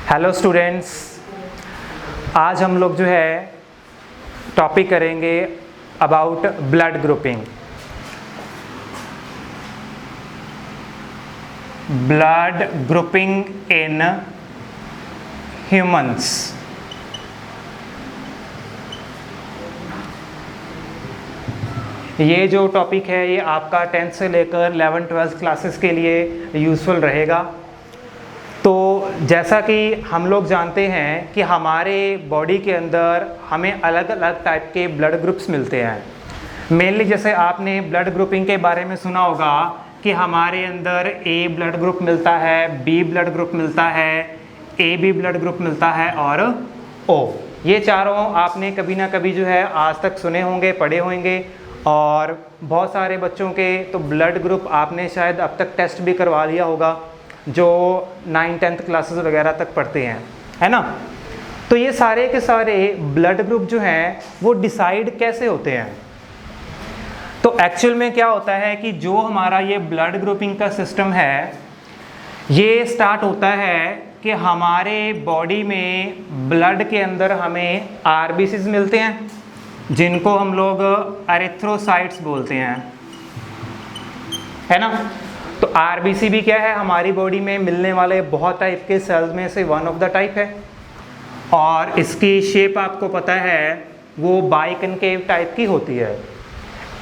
Hello students, आज हम लोग जो है टॉपिक करेंगे about blood grouping. Blood grouping in humans. ये जो टॉपिक है ये आपका 10th से लेकर 11th-12th क्लासेस के लिए यूज़फुल रहेगा। तो जैसा कि हम लोग जानते हैं कि हमारे बॉडी के अंदर हमें अलग अलग टाइप के ब्लड ग्रुप्स मिलते हैं। मेनली जैसे आपने ब्लड ग्रुपिंग के बारे में सुना होगा कि हमारे अंदर ए ब्लड ग्रुप मिलता है, बी ब्लड ग्रुप मिलता है, ए बी ब्लड ग्रुप मिलता है और ओ। ये चारों आपने कभी ना कभी जो है आज तक सुने होंगे, पढ़े होंगे। और बहुत सारे बच्चों के तो ब्लड ग्रुप आपने शायद अब तक टेस्ट भी करवा लिया होगा जो 9th-10th क्लासेस वगैरह तक पढ़ते हैं, है ना। तो ये सारे के सारे ब्लड ग्रुप जो हैं वो डिसाइड कैसे होते हैं? तो एक्चुअल में क्या होता है कि जो हमारा ये ब्लड ग्रुपिंग का सिस्टम है ये स्टार्ट होता है कि हमारे बॉडी में ब्लड के अंदर हमें आरबीसीज मिलते हैं जिनको हम लोग एरिथ्रोसाइट्स बोलते हैं, है ना। तो आरबीसी भी क्या है, हमारी बॉडी में मिलने वाले बहुत टाइप के सेल्स में से वन ऑफ द टाइप है। और इसकी शेप आपको पता है वो बाइकनकेव टाइप की होती है।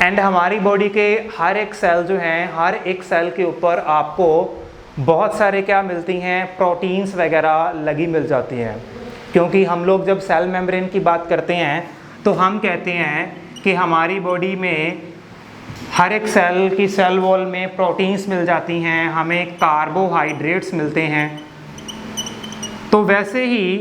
एंड हमारी बॉडी के हर एक सेल जो हैं, हर एक सेल के ऊपर आपको बहुत सारे क्या मिलती हैं, प्रोटीन्स वगैरह लगी मिल जाती हैं। क्योंकि हम लोग जब सेल मेम्ब्रेन की बात करते हैं तो हम कहते हैं कि हमारी बॉडी में हर एक सेल की सेल वॉल में प्रोटीन्स मिल जाती हैं, हमें कार्बोहाइड्रेट्स मिलते हैं। तो वैसे ही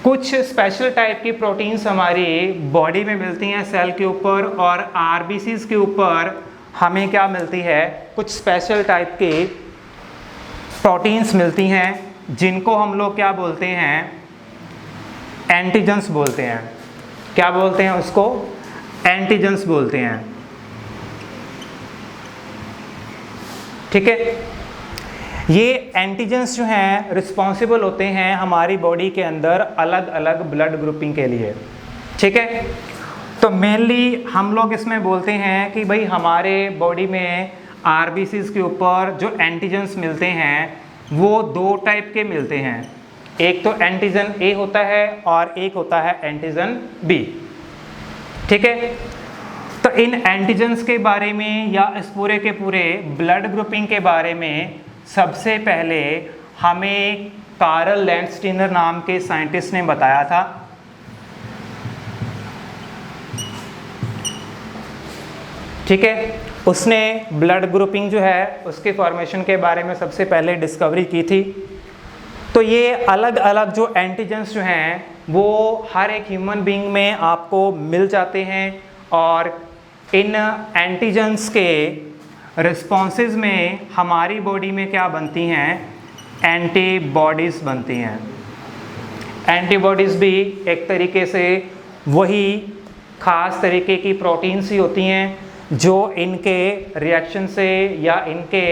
कुछ स्पेशल टाइप की प्रोटीन्स हमारी बॉडी में मिलती हैं सेल के ऊपर, और आरबीसीज के ऊपर हमें क्या मिलती है, कुछ स्पेशल टाइप के प्रोटीन्स मिलती हैं जिनको हम लोग क्या बोलते हैं, एंटीजन्स बोलते हैं। क्या बोलते हैं उसको? एंटीजन्स बोलते हैं। ठीक है। ये एंटीजन्स जो हैं रिस्पॉन्सिबल होते हैं हमारी बॉडी के अंदर अलग अलग ब्लड ग्रुपिंग के लिए। ठीक है। तो मेनली हम लोग इसमें बोलते हैं कि भाई हमारे बॉडी में आरबीसीज के ऊपर जो एंटीजन्स मिलते हैं वो दो टाइप के मिलते हैं। एक तो एंटीजन ए होता है और एक होता है एंटीजन बी। ठीक है। तो इन एंटीजन्स के बारे में या इस पूरे के पूरे ब्लड ग्रुपिंग के बारे में सबसे पहले हमें कार्ल लैंडस्टीनर नाम के साइंटिस्ट ने बताया था। ठीक है। उसने ब्लड ग्रुपिंग जो है उसके फॉर्मेशन के बारे में सबसे पहले डिस्कवरी की थी। तो ये अलग अलग जो एंटीजन्स जो हैं वो हर एक ह्यूमन बीइंग में आपको मिल जाते हैं, और इन एंटीजन्स के रिस्पॉन्सेज में हमारी बॉडी में क्या बनती हैं, एंटीबॉडीज़ बनती हैं। एंटीबॉडीज़ भी एक तरीके से वही ख़ास तरीके की प्रोटीन्स ही होती हैं जो इनके रिएक्शन से या इनके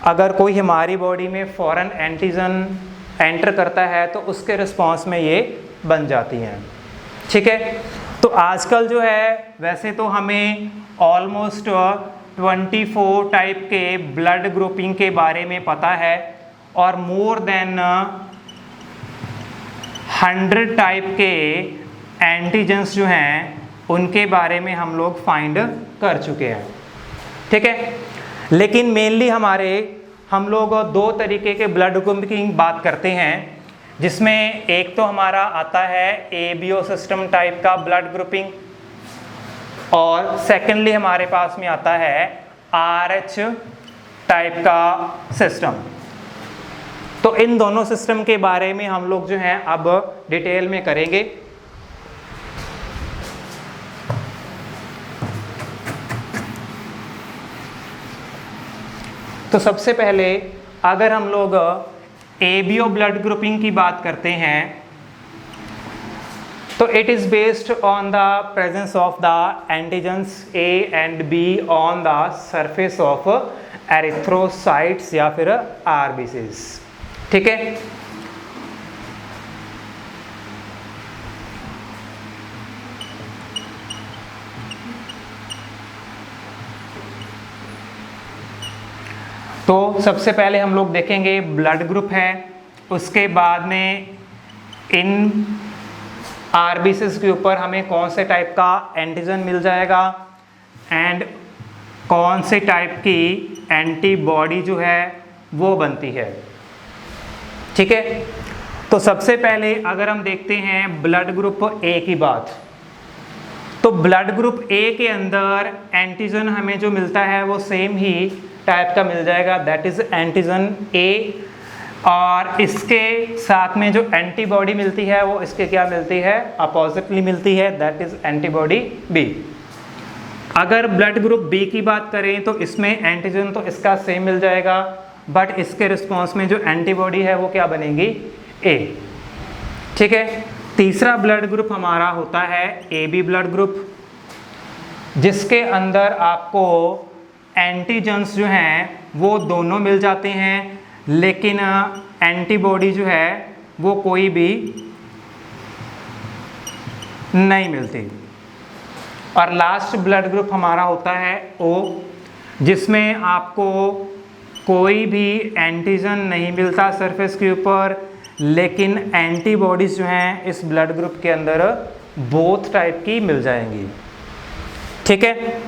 अगर कोई हमारी बॉडी में फॉरेन एंटीजन एंटर करता है तो उसके रिस्पॉन्स में ये बन जाती हैं। ठीक है। तो आजकल जो है वैसे तो हमें ऑलमोस्ट 24 टाइप के ब्लड ग्रुपिंग के बारे में पता है, और मोर देन 100 टाइप के एंटीजन्स जो हैं उनके बारे में हम लोग फाइंड कर चुके हैं। ठीक है। लेकिन मेनली हम लोग दो तरीके के ब्लड ग्रुपिंग की बात करते हैं, जिसमें एक तो हमारा आता है एबीओ सिस्टम टाइप का ब्लड ग्रुपिंग, और सेकेंडली हमारे पास में आता है आरएच टाइप का सिस्टम। तो इन दोनों सिस्टम के बारे में हम लोग जो हैं अब डिटेल में करेंगे। तो सबसे पहले अगर हम लोग एबीओ ब्लड ग्रुपिंग की बात करते हैं तो it is based on the presence of the antigens A and be on the surface of erythrocytes या फिर आरबीसीज। ठीक है। तो सबसे पहले हम लोग देखेंगे ब्लड ग्रुप है, उसके बाद में इन आरबीसीज के ऊपर हमें कौन से टाइप का एंटीजन मिल जाएगा एंड कौन से टाइप की एंटीबॉडी जो है वो बनती है। ठीक है, तो सबसे पहले अगर हम देखते हैं ब्लड ग्रुप ए की बात, तो ब्लड ग्रुप ए के अंदर एंटीजन हमें जो मिलता है वो सेम ही टाइप का मिल जाएगा, दैट इज एंटीजन ए। और इसके साथ में जो एंटीबॉडी मिलती है वो इसके क्या मिलती है, अपोजिटली मिलती है, दैट इज एंटीबॉडी बी। अगर ब्लड ग्रुप बी की बात करें तो इसमें एंटीजन तो इसका सेम मिल जाएगा, बट इसके रिस्पॉन्स में जो एंटीबॉडी है वो क्या बनेगी, ए। ठीक है, तीसरा ब्लड ग्रुप हमारा होता है ए बी ब्लड ग्रुप, जिसके अंदर आपको एंटीजन्स जो हैं वो दोनों मिल जाते हैं, लेकिन एंटीबॉडी जो है वो कोई भी नहीं मिलती। और लास्ट ब्लड ग्रुप हमारा होता है ओ, जिसमें आपको कोई भी एंटीजन नहीं मिलता सरफेस के ऊपर, लेकिन एंटीबॉडीज जो हैं इस ब्लड ग्रुप के अंदर बोथ टाइप की मिल जाएंगी। ठीक है,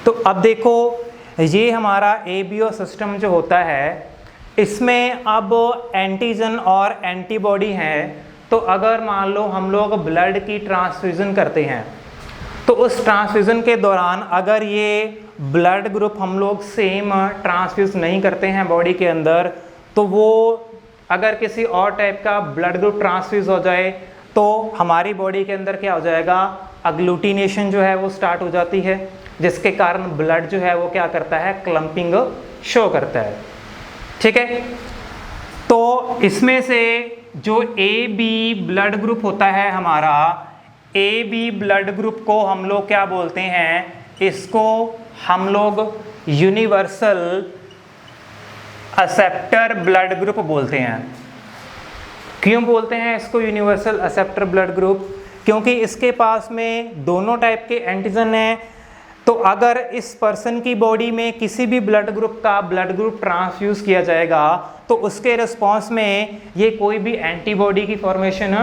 तो अब देखो ये हमारा एबीओ सिस्टम जो होता है, इसमें अब एंटीजन और एंटीबॉडी हैं, तो अगर मान लो हम लोग ब्लड की ट्रांसफ्यूज़न करते हैं, तो उस ट्रांसफ्यूज़न के दौरान अगर ये ब्लड ग्रुप हम लोग सेम ट्रांसफ्यूज़ नहीं करते हैं बॉडी के अंदर, तो वो अगर किसी और टाइप का ब्लड ग्रुप ट्रांसफ्यूज़ हो जाए तो हमारी बॉडी के अंदर क्या हो जाएगा, अग्लूटिनेशन जो है वो स्टार्ट हो जाती है, जिसके कारण ब्लड जो है वो क्या करता है, क्लम्पिंग शो करता है। ठीक है, तो इसमें से जो ए बी ब्लड ग्रुप होता है हमारा, ए बी ब्लड ग्रुप को हम लोग क्या बोलते हैं, इसको हम लोग यूनिवर्सल एक्सेप्टर ब्लड ग्रुप बोलते हैं। क्यों बोलते हैं इसको यूनिवर्सल एक्सेप्टर ब्लड ग्रुप, क्योंकि इसके पास में दोनों टाइप के एंटीजन हैं। तो अगर इस पर्सन की बॉडी में किसी भी ब्लड ग्रुप का ब्लड ग्रुप ट्रांसफ्यूज किया जाएगा तो उसके रिस्पॉन्स में ये कोई भी एंटीबॉडी की फॉर्मेशन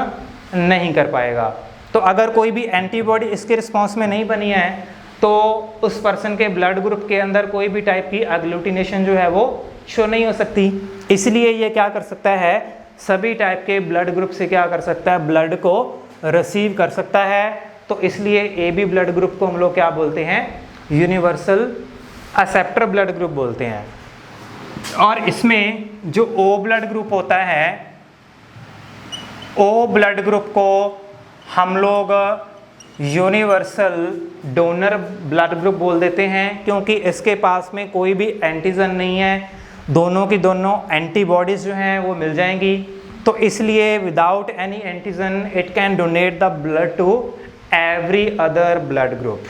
नहीं कर पाएगा। तो अगर कोई भी एंटीबॉडी इसके रिस्पॉन्स में नहीं बनी है तो उस पर्सन के ब्लड ग्रुप के अंदर कोई भी टाइप की एग्लूटिनेशन जो है वो शो नहीं हो सकती। इसलिए ये क्या कर सकता है, सभी टाइप के ब्लड ग्रुप से क्या कर सकता है, ब्लड को रिसीव कर सकता है। तो इसलिए ए बी ब्लड ग्रुप को हम लोग क्या बोलते हैं, यूनिवर्सल एक्सेप्टर ब्लड ग्रुप बोलते हैं। और इसमें जो ओ ब्लड ग्रुप होता है, ओ ब्लड ग्रुप को हम लोग यूनिवर्सल डोनर ब्लड ग्रुप बोल देते हैं, क्योंकि इसके पास में कोई भी एंटीजन नहीं है, दोनों की दोनों एंटीबॉडीज जो हैं वो मिल जाएंगी। तो इसलिए without any antigen it can donate the blood to every other blood group.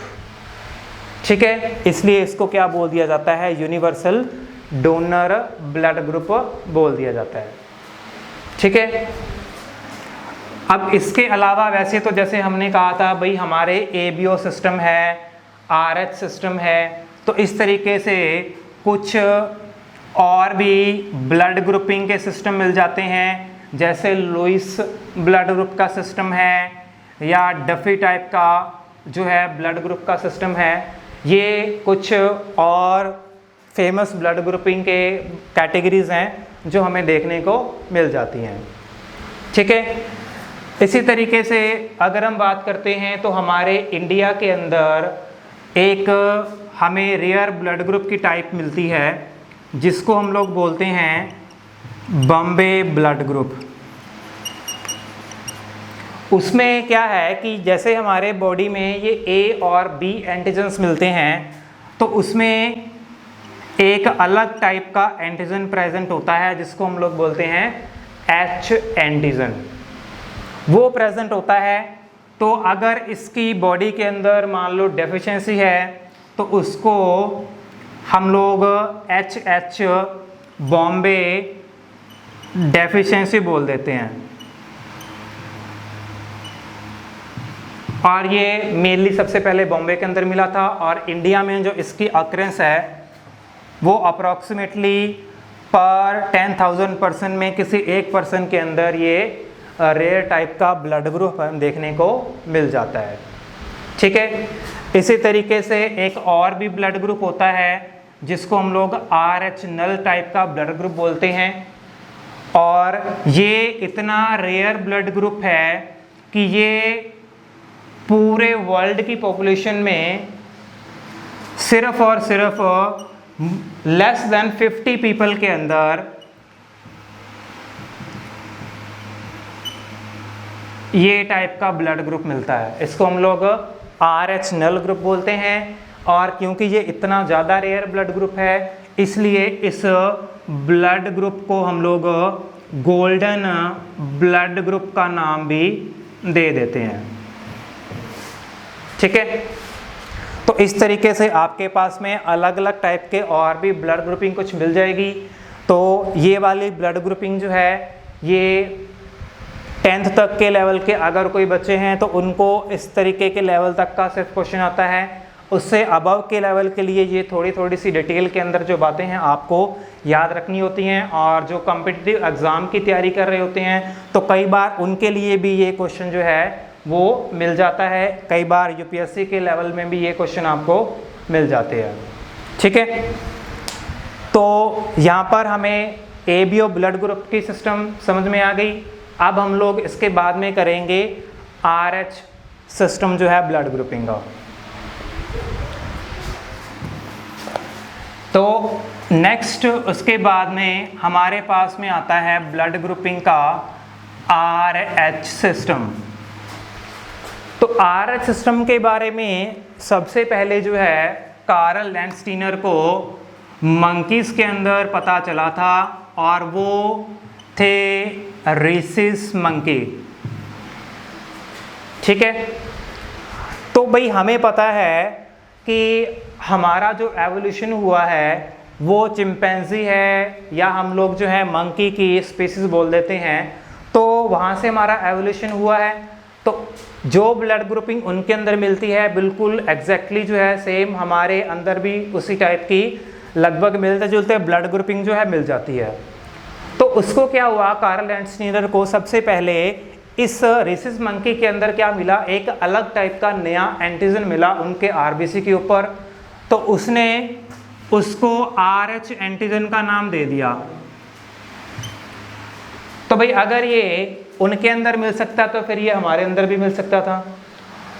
ठीक है, इसलिए इसको क्या बोल दिया जाता है, यूनिवर्सल डोनर ब्लड ग्रुप बोल दिया जाता है। ठीक है, अब इसके अलावा वैसे तो जैसे हमने कहा था भाई हमारे एबीओ सिस्टम है, आरएच सिस्टम है, तो इस तरीके से कुछ और भी ब्लड ग्रुपिंग के सिस्टम मिल जाते हैं, जैसे लुइस ब्लड ग्रुप का सिस्टम है या डफी टाइप का जो है ब्लड ग्रुप का सिस्टम है। ये कुछ और फेमस ब्लड ग्रुपिंग के कैटेगरीज हैं जो हमें देखने को मिल जाती हैं। ठीक है, इसी तरीके से अगर हम बात करते हैं तो हमारे इंडिया के अंदर एक हमें रेयर ब्लड ग्रुप की टाइप मिलती है जिसको हम लोग बोलते हैं बॉम्बे ब्लड ग्रुप। उसमें क्या है कि जैसे हमारे बॉडी में ये ए और बी एंटीजन्स मिलते हैं, तो उसमें एक अलग टाइप का एंटीजन प्रेजेंट होता है जिसको हम लोग बोलते हैं एच एंटीजन, वो प्रेजेंट होता है। तो अगर इसकी बॉडी के अंदर मान लो डेफिशिएंसी है तो उसको हम लोग एच बॉम्बे डेफिशिएंसी बोल देते हैं। और ये मेनली सबसे पहले बॉम्बे के अंदर मिला था, और इंडिया में जो इसकी ऑकरेंस है वो अप्रॉक्सीमेटली पर 10,000 पर्सन में किसी एक पर्सन के अंदर ये रेयर टाइप का ब्लड ग्रुप देखने को मिल जाता है। ठीक है, इसी तरीके से एक और भी ब्लड ग्रुप होता है जिसको हम लोग RH नल टाइप का ब्लड ग्रुप बोलते हैं, और ये इतना रेयर ब्लड ग्रुप है कि ये पूरे वर्ल्ड की पॉपुलेशन में सिर्फ और सिर्फ लेस देन 50 पीपल के अंदर ये टाइप का ब्लड ग्रुप मिलता है। इसको हम लोग RH नल ग्रुप बोलते हैं, और क्योंकि ये इतना ज़्यादा रेयर ब्लड ग्रुप है इसलिए इस ब्लड ग्रुप को हम लोग गोल्डन ब्लड ग्रुप का नाम भी दे देते हैं। ठीक है, तो इस तरीके से आपके पास में अलग अलग टाइप के और भी ब्लड ग्रुपिंग कुछ मिल जाएगी। तो ये वाली ब्लड ग्रुपिंग जो है ये 10th तक के लेवल के अगर कोई बच्चे हैं तो उनको इस तरीके के लेवल तक का सिर्फ क्वेश्चन आता है। उससे अबव के लेवल के लिए ये थोड़ी सी डिटेल के अंदर जो बातें हैं आपको याद रखनी होती हैं, और जो कॉम्पिटिटिव एग्ज़ाम की तैयारी कर रहे होते हैं तो कई बार उनके लिए भी ये क्वेश्चन जो है वो मिल जाता है। कई बार यूपीएससी के लेवल में भी ये क्वेश्चन आपको मिल जाते हैं। ठीक है, तो यहाँ पर हमें ABO ब्लड ग्रुप की सिस्टम समझ में आ गई। अब हम लोग इसके बाद में करेंगे RH सिस्टम जो है ब्लड ग्रुपिंग का। तो नेक्स्ट उसके बाद में हमारे पास में आता है ब्लड ग्रुपिंग का RH सिस्टम। तो RH सिस्टम के बारे में सबसे पहले जो है कार्ल लैंडस्टीनर को मंकीज के अंदर पता चला था, और वो थे रीसिस मंकी। ठीक है, तो भाई हमें पता है कि हमारा जो एवोल्यूशन हुआ है वो चिंपैंजी है, या हम लोग जो है मंकी की स्पीसीज बोल देते हैं, तो वहाँ से हमारा एवोल्यूशन हुआ है। तो जो ब्लड ग्रुपिंग उनके अंदर मिलती है बिल्कुल एग्जैक्टली जो है सेम हमारे अंदर भी उसी टाइप की लगभग मिलते जुलते ब्लड ग्रुपिंग जो है मिल जाती है। तो उसको क्या हुआ, कार्ल लैंडस्टीनर को सबसे पहले इस रीसिस मंकी के अंदर क्या मिला, एक अलग टाइप का नया एंटीजन मिला उनके RBC के ऊपर। तो उसने उसको RH एंटीजन का नाम दे दिया। तो भाई अगर ये उनके अंदर मिल सकता तो फिर ये हमारे अंदर भी मिल सकता था।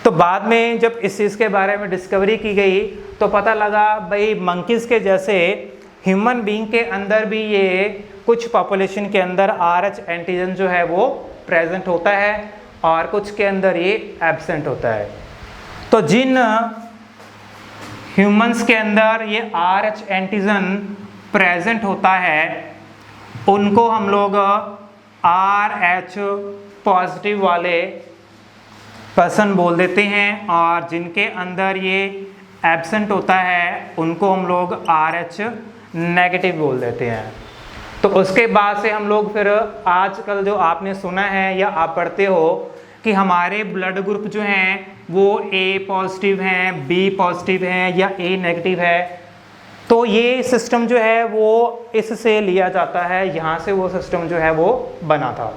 तो बाद में जब इस चीज़ के बारे में डिस्कवरी की गई तो पता लगा भाई मंकीज़ के जैसे ह्यूमन बीइंग के अंदर भी ये कुछ पॉपुलेशन के अंदर RH एंटीजन जो है वो प्रेजेंट होता है, और कुछ के अंदर ये एब्सेंट होता है। तो जिन ह्यूमंस के अंदर ये RH एंटीजन प्रेजेंट होता है उनको हम लोग RH पॉजिटिव वाले पर्सन बोल देते हैं, और जिनके अंदर ये एब्सेंट होता है उनको हम लोग RH नेगेटिव बोल देते हैं। तो उसके बाद से हम लोग फिर आजकल जो आपने सुना है या आप पढ़ते हो कि हमारे ब्लड ग्रुप जो हैं वो A पॉजिटिव हैं, B पॉजिटिव हैं या A नेगेटिव है। तो ये सिस्टम जो है वो इससे लिया जाता है, यहाँ से वो सिस्टम जो है वो बना था।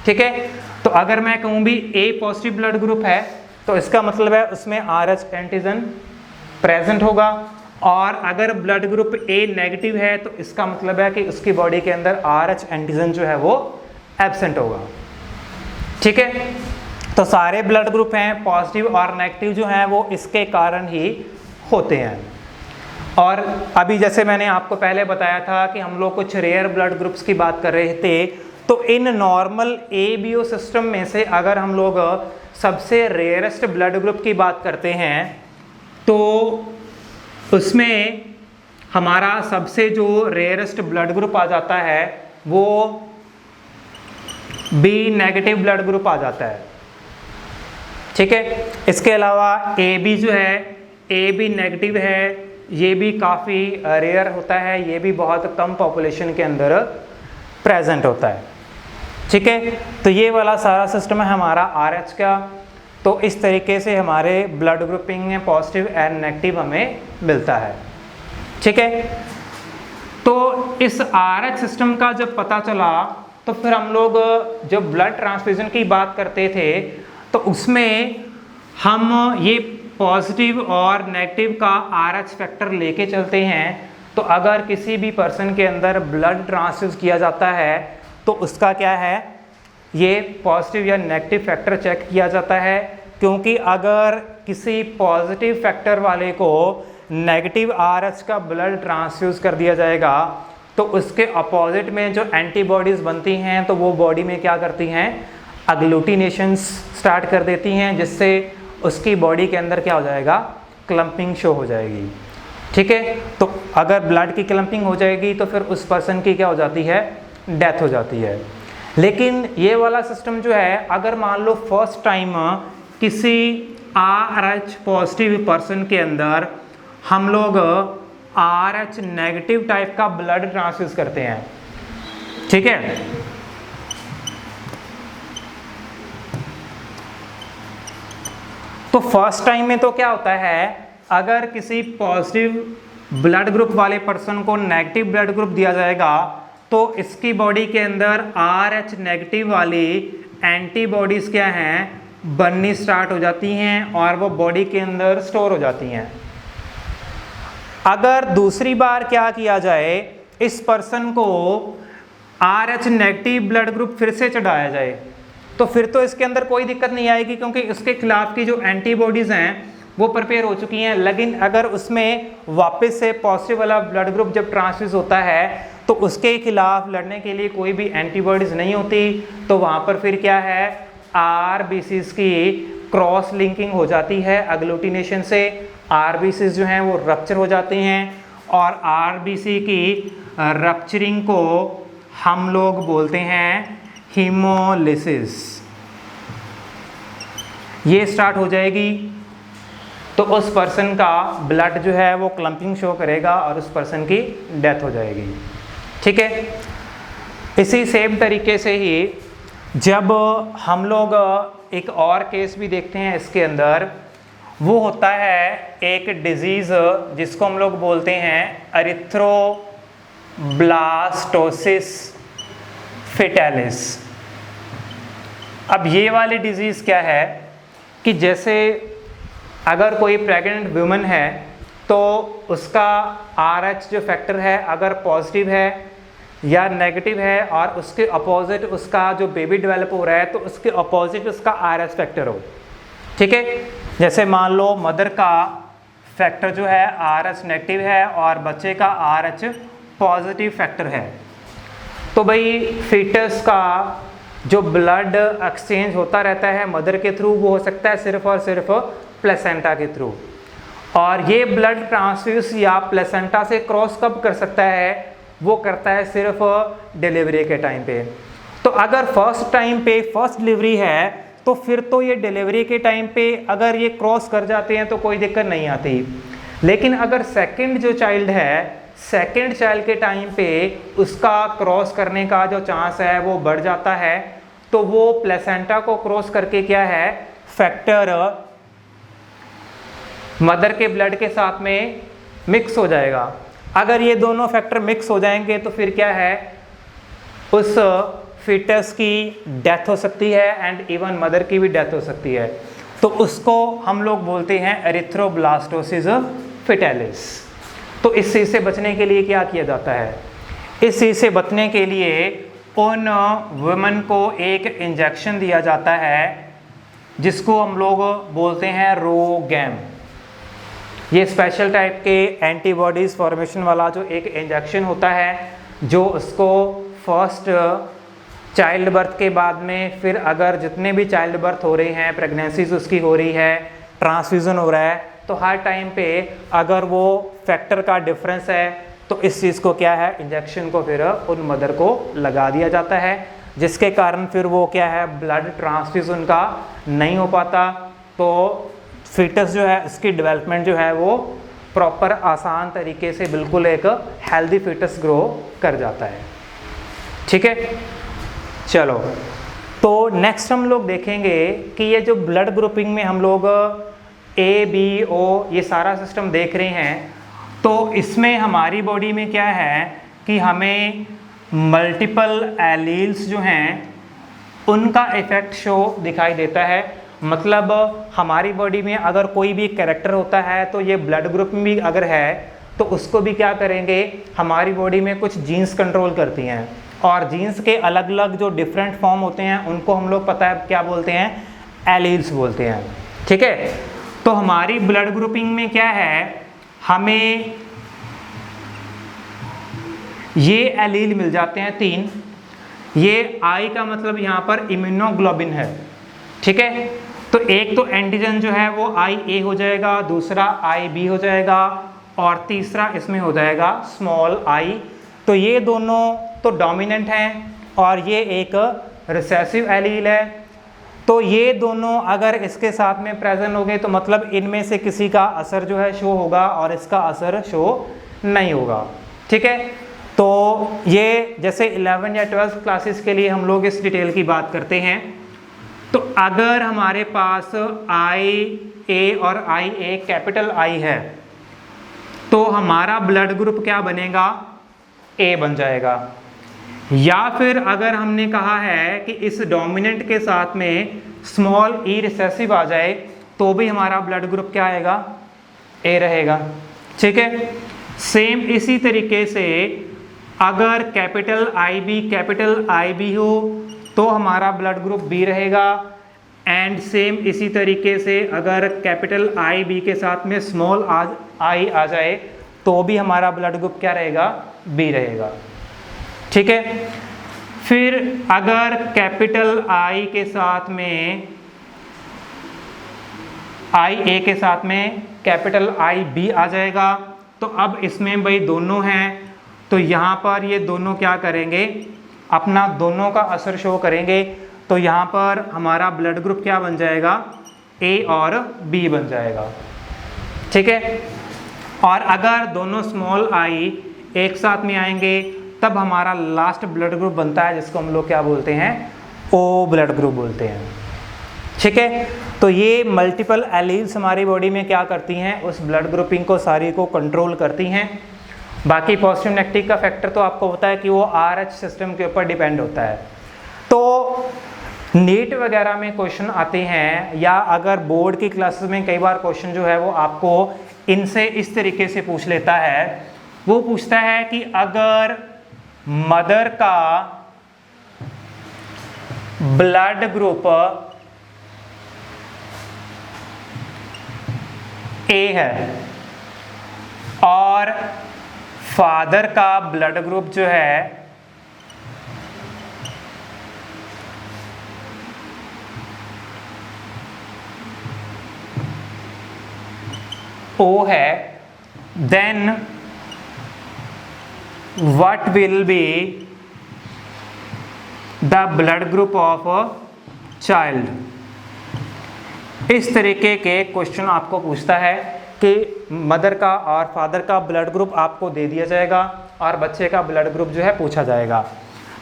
ठीक है, तो अगर मैं कहूँ भी A पॉजिटिव ब्लड ग्रुप है तो इसका मतलब है उसमें RH एंटीजन प्रेजेंट होगा, और अगर ब्लड ग्रुप A नेगेटिव है तो इसका मतलब है कि उसकी बॉडी के अंदर RH एंटीजन जो है वो एब्सेंट होगा। ठीक है, तो सारे ब्लड ग्रुप हैं पॉजिटिव और नेगेटिव जो हैं वो इसके कारण ही होते हैं। और अभी जैसे मैंने आपको पहले बताया था कि हम लोग कुछ रेयर ब्लड ग्रुप्स की बात कर रहे थे, तो इन नॉर्मल ABO सिस्टम में से अगर हम लोग सबसे रेयरेस्ट ब्लड ग्रुप की बात करते हैं तो उसमें हमारा सबसे जो रेयरेस्ट ब्लड ग्रुप आ जाता है वो B नेगेटिव ब्लड ग्रुप आ जाता है। ठीक है, इसके अलावा AB जो है AB नेगेटिव है, ये भी काफ़ी रेयर होता है, ये भी बहुत कम पॉपुलेशन के अंदर प्रेजेंट होता है। ठीक है, तो ये वाला सारा सिस्टम है हमारा RH का। तो इस तरीके से हमारे ब्लड ग्रुपिंग में पॉजिटिव एंड नेगेटिव हमें मिलता है। ठीक है, तो इस RH सिस्टम का जब पता चला तो फिर हम लोग जब ब्लड ट्रांसफ्यूजन की बात करते थे तो उसमें हम ये पॉजिटिव और नेगेटिव का RH फैक्टर लेके चलते हैं। तो अगर किसी भी पर्सन के अंदर ब्लड ट्रांसफ्यूज किया जाता है तो उसका क्या है, ये पॉजिटिव या नेगेटिव फैक्टर चेक किया जाता है, क्योंकि अगर किसी पॉजिटिव फैक्टर वाले को नेगेटिव RH का ब्लड ट्रांसफ्यूज कर दिया जाएगा तो उसके अपोजिट में जो एंटीबॉडीज़ बनती हैं तो वो बॉडी में क्या करती हैं, अग्लूटिनेशंस स्टार्ट कर देती हैं, जिससे उसकी बॉडी के अंदर क्या हो जाएगा, क्लम्पिंग शो हो जाएगी। ठीक है, तो अगर ब्लड की क्लम्पिंग हो जाएगी तो फिर उस पर्सन की क्या हो जाती है, डेथ हो जाती है। लेकिन ये वाला सिस्टम जो है, अगर मान लो फर्स्ट टाइम किसी RH पॉजिटिव पर्सन के अंदर हम लोग RH नेगेटिव टाइप का ब्लड ट्रांसफ्यूज करते हैं, ठीक है, तो फर्स्ट टाइम में तो क्या होता है, अगर किसी पॉजिटिव ब्लड ग्रुप वाले पर्सन को नेगेटिव ब्लड ग्रुप दिया जाएगा तो इसकी बॉडी के अंदर RH नेगेटिव वाली एंटीबॉडीज क्या हैं, बननी स्टार्ट हो जाती हैं और वो बॉडी के अंदर स्टोर हो जाती हैं। अगर दूसरी बार क्या किया जाए, इस पर्सन को RH नेगेटिव ब्लड ग्रुप फिर से चढ़ाया जाए तो फिर तो इसके अंदर कोई दिक्कत नहीं आएगी, क्योंकि इसके खिलाफ की जो एंटीबॉडीज़ हैं वो प्रिपेयर हो चुकी हैं। लेकिन अगर उसमें वापस से पॉजिटिव वाला ब्लड ग्रुप जब ट्रांसफ्यूज होता है तो उसके खिलाफ लड़ने के लिए कोई भी एंटीबॉडीज़ नहीं होती, तो वहाँ पर फिर क्या है, RBCs की क्रॉस लिंकिंग हो जाती है अग्लूटिनेशन से। RBCs जो हैं वो रप्चर हो जाते हैं और RBC की रप्चरिंग को हम लोग बोलते हैं हीमोलिसिस। ये स्टार्ट हो जाएगी तो उस पर्सन का ब्लड जो है वो क्लम्पिंग शो करेगा और उस पर्सन की डेथ हो जाएगी। ठीक है, इसी सेम तरीके से ही जब हम लोग एक और केस भी देखते हैं इसके अंदर, वो होता है एक डिजीज़ जिसको हम लोग बोलते हैं एरिथ्रोब्लास्टोसिस फेटालिस। अब ये वाली डिजीज़ क्या है कि जैसे अगर कोई प्रेग्नेंट वुमन है तो उसका RH जो फैक्टर है अगर पॉजिटिव है या नेगेटिव है और उसके अपोजिट उसका जो बेबी डेवलप हो रहा है तो उसके अपोजिट उसका RH फैक्टर हो। ठीक है, जैसे मान लो मदर का फैक्टर जो है RH नेगेटिव है और बच्चे का RH पॉजिटिव फैक्टर है, तो भाई फीटस का जो ब्लड एक्सचेंज होता रहता है मदर के थ्रू, वो हो सकता है सिर्फ और सिर्फ प्लेसेंटा के थ्रू। और ये ब्लड ट्रांसफ्यूज या प्लेसेंटा से क्रॉस कब कर सकता है, वो करता है सिर्फ डिलीवरी के टाइम पे। तो अगर फर्स्ट टाइम पे फर्स्ट डिलीवरी है तो फिर तो ये डिलीवरी के टाइम पे अगर ये क्रॉस कर जाते हैं तो कोई दिक्कत नहीं आती। लेकिन अगर सेकंड जो चाइल्ड है, सेकंड चाइल्ड के टाइम पे उसका क्रॉस करने का जो चांस है वो बढ़ जाता है, तो वो प्लेसेंटा को क्रॉस करके क्या है, फैक्टर मदर के ब्लड के साथ में मिक्स हो जाएगा। अगर ये दोनों फैक्टर मिक्स हो जाएंगे तो फिर क्या है, उस फीटस की डेथ हो सकती है एंड इवन मदर की भी डेथ हो सकती है। तो उसको हम लोग बोलते हैं एरिथ्रोब्लास्टोसिस फेटालिस। तो इस चीज़ से बचने के लिए क्या किया जाता है, इस चीज़ से बचने के लिए उन वुमेन को एक इंजेक्शन दिया जाता है जिसको हम लोग बोलते हैं रोगैम। ये स्पेशल टाइप के एंटीबॉडीज़ फॉर्मेशन वाला जो एक इंजेक्शन होता है, जो उसको फर्स्ट चाइल्ड बर्थ के बाद में, फिर अगर जितने भी चाइल्ड बर्थ हो रहे हैं, प्रेगनेंसीज उसकी हो रही है, ट्रांसफ्यूज़न हो रहा है, तो हर टाइम पे अगर वो फैक्टर का डिफरेंस है तो इस चीज़ को क्या है, इंजेक्शन को फिर उन मदर को लगा दिया जाता है, जिसके कारण फिर वो क्या है, ब्लड ट्रांसफ्यूज़न का नहीं हो पाता। तो फीटस जो है उसकी डेवलपमेंट जो है वो प्रॉपर आसान तरीके से बिल्कुल एक हेल्दी फीटस ग्रो कर जाता है। ठीक है, चलो तो नेक्स्ट हम लोग देखेंगे कि ये जो ब्लड ग्रुपिंग में हम लोग A, B, O ये सारा सिस्टम देख रहे हैं, तो इसमें हमारी बॉडी में क्या है कि हमें मल्टीपल एलील्स जो हैं उनका इफेक्ट शो दिखाई देता है। मतलब हमारी बॉडी में अगर कोई भी कैरेक्टर होता है तो ये ब्लड ग्रुप में भी अगर है तो उसको भी क्या करेंगे, हमारी बॉडी में कुछ जीन्स कंट्रोल करती हैं, और जीन्स के अलग अलग जो डिफरेंट फॉर्म होते हैं उनको हम लोग पता है क्या बोलते हैं, एलील्स बोलते हैं। ठीक है, तो हमारी ब्लड ग्रुपिंग में क्या है, हमें ये एलील मिल जाते हैं 3। ये आई का मतलब यहाँ पर इम्यूनोग्लोबिन है। ठीक है, तो एक तो एंटीजन जो है वो IA हो जाएगा, दूसरा IB हो जाएगा, और तीसरा इसमें हो जाएगा स्मॉल i। तो ये दोनों तो डोमिनेंट हैं और ये एक रिसेसिव एलील है। तो ये दोनों अगर इसके साथ में प्रेजेंट हो गए तो मतलब इनमें से किसी का असर जो है शो होगा और इसका असर शो नहीं होगा। ठीक है, तो ये जैसे 11 या 12 क्लासेस के लिए हम लोग इस डिटेल की बात करते हैं। तो अगर हमारे पास IA और IA कैपिटल I है तो हमारा ब्लड ग्रुप क्या बनेगा, A बन जाएगा। या फिर अगर हमने कहा है कि इस डोमिनेंट के साथ में स्मॉल e रिसेसिव आ जाए तो भी हमारा ब्लड ग्रुप क्या आएगा, A रहेगा। ठीक है, सेम इसी तरीके से अगर कैपिटल IB हो तो हमारा ब्लड ग्रुप B रहेगा। एंड सेम इसी तरीके से अगर कैपिटल IB के साथ में स्मॉल I आ जाए तो भी हमारा ब्लड ग्रुप क्या रहेगा, B रहेगा। ठीक है, फिर अगर कैपिटल I के साथ में IA के साथ में कैपिटल IB आ जाएगा तो अब इसमें भाई दोनों हैं तो यहाँ पर ये दोनों क्या करेंगे, अपना दोनों का असर शो करेंगे। तो यहाँ पर हमारा ब्लड ग्रुप क्या बन जाएगा, A और B बन जाएगा। ठीक है, और अगर दोनों स्मॉल i एक साथ में आएंगे तब हमारा लास्ट ब्लड ग्रुप बनता है जिसको हम लोग क्या बोलते हैं, O ब्लड ग्रुप बोलते हैं। ठीक है, तो ये मल्टीपल एलील्स हमारी बॉडी में क्या करती हैं, उस ब्लड ग्रुपिंग को सारी को कंट्रोल करती हैं। बाकी पॉजिटिव नेगेटिव का फैक्टर तो आपको पता है कि वो RH सिस्टम के ऊपर डिपेंड होता है। तो नीट वगैरह में क्वेश्चन आते हैं या अगर बोर्ड की क्लासेस में कई बार क्वेश्चन जो है वो आपको इनसे इस तरीके से पूछ लेता है। वो पूछता है कि अगर मदर का ब्लड ग्रुप A है और फादर का ब्लड ग्रुप जो है O है, then what will be the blood group of a child। इस तरीके के क्वेश्चन आपको पूछता है कि मदर का और फादर का ब्लड ग्रुप आपको दे दिया जाएगा और बच्चे का ब्लड ग्रुप जो है पूछा जाएगा।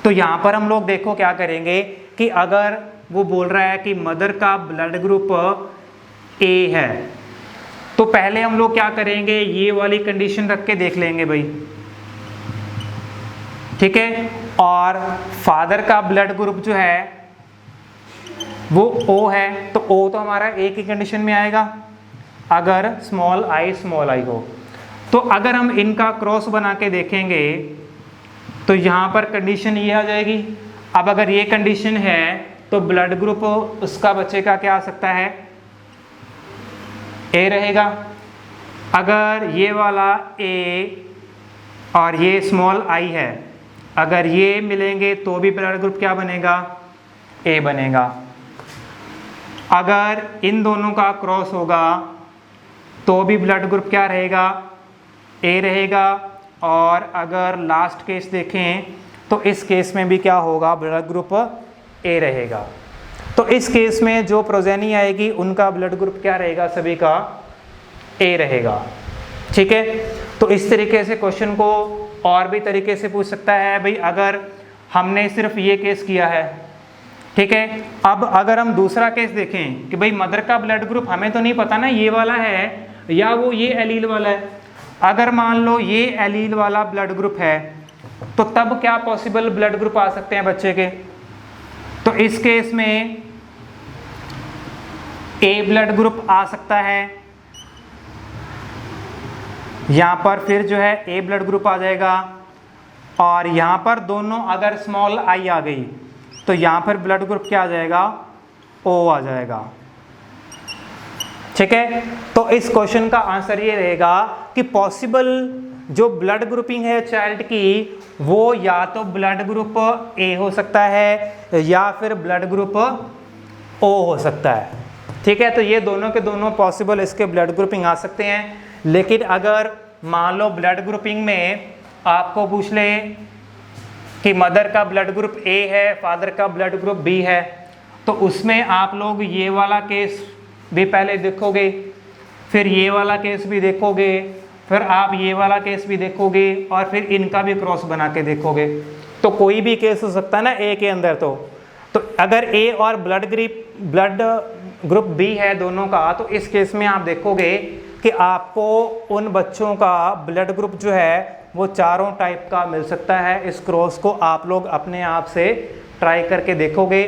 तो यहाँ पर हम लोग देखो क्या करेंगे कि अगर वो बोल रहा है कि मदर का ब्लड ग्रुप A है तो पहले हम लोग क्या करेंगे, ये वाली कंडीशन रख के देख लेंगे भाई। ठीक है, और फादर का ब्लड ग्रुप जो है वो O है तो O तो हमारा एक ही कंडीशन में आएगा अगर स्मॉल i हो। तो अगर हम इनका क्रॉस बना के देखेंगे तो यहाँ पर कंडीशन ये आ जाएगी। अब अगर ये कंडीशन है तो ब्लड ग्रुप उसका बच्चे का क्या आ सकता है, A रहेगा। अगर ये वाला A और ये स्मॉल i है, अगर ये मिलेंगे तो भी ब्लड ग्रुप क्या बनेगा, A बनेगा। अगर इन दोनों का क्रॉस होगा तो भी ब्लड ग्रुप क्या रहेगा, A रहेगा। और अगर लास्ट केस देखें तो इस केस में भी क्या होगा, ब्लड ग्रुप A रहेगा। तो इस केस में जो प्रोजेनी आएगी उनका ब्लड ग्रुप क्या रहेगा, सभी का A रहेगा। ठीक है, तो इस तरीके से क्वेश्चन को और भी तरीके से पूछ सकता है भाई। अगर हमने सिर्फ ये केस किया है, ठीक है, अब अगर हम दूसरा केस देखें कि भाई मदर का ब्लड ग्रुप हमें तो नहीं पता ना ये वाला है या वो ये एलील वाला है। अगर मान लो ये एलील वाला ब्लड ग्रुप है तो तब क्या पॉसिबल ब्लड ग्रुप आ सकते हैं बच्चे के? तो इस केस में ए ब्लड ग्रुप आ सकता है, यहाँ पर फिर जो है ए ब्लड ग्रुप आ जाएगा, और यहाँ पर दोनों अगर स्मॉल आई आ गई तो यहाँ पर ब्लड ग्रुप क्या आ जाएगा? ओ आ जाएगा। ठीक है, तो इस क्वेश्चन का आंसर ये रहेगा कि पॉसिबल जो ब्लड ग्रुपिंग है चाइल्ड की, वो या तो ब्लड ग्रुप ए हो सकता है या फिर ब्लड ग्रुप ओ हो सकता है। ठीक है, तो ये दोनों के दोनों पॉसिबल इसके ब्लड ग्रुपिंग आ सकते हैं। लेकिन अगर मान लो ब्लड ग्रुपिंग में आपको पूछ ले कि मदर का ब्लड ग्रुप ए है, फादर का ब्लड ग्रुप बी है, तो उसमें आप लोग ये वाला केस भी पहले देखोगे, फिर ये वाला केस भी देखोगे, फिर आप ये वाला केस भी देखोगे, और फिर इनका भी क्रॉस बना के देखोगे। तो कोई भी केस हो सकता है ना ए के अंदर। तो अगर ए और ब्लड ग्रुप बी है दोनों का, तो इस केस में आप देखोगे कि आपको उन बच्चों का ब्लड ग्रुप जो है वो चारों टाइप का मिल सकता है। इस क्रॉस को आप लोग अपने आप से ट्राई करके देखोगे,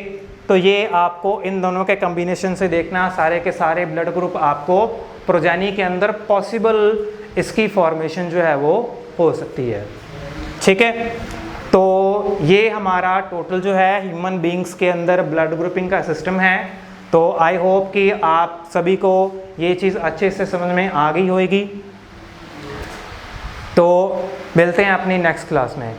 तो ये आपको इन दोनों के कॉम्बिनेशन से देखना, सारे के सारे ब्लड ग्रुप आपको प्रोजेनी के अंदर पॉसिबल इसकी फॉर्मेशन जो है वो हो सकती है। ठीक है, तो ये हमारा टोटल जो है ह्यूमन बींग्स के अंदर ब्लड ग्रुपिंग का सिस्टम है। तो आई होप कि आप सभी को ये चीज़ अच्छे से समझ में आ गई होगी। तो मिलते हैं अपनी नेक्स्ट क्लास में।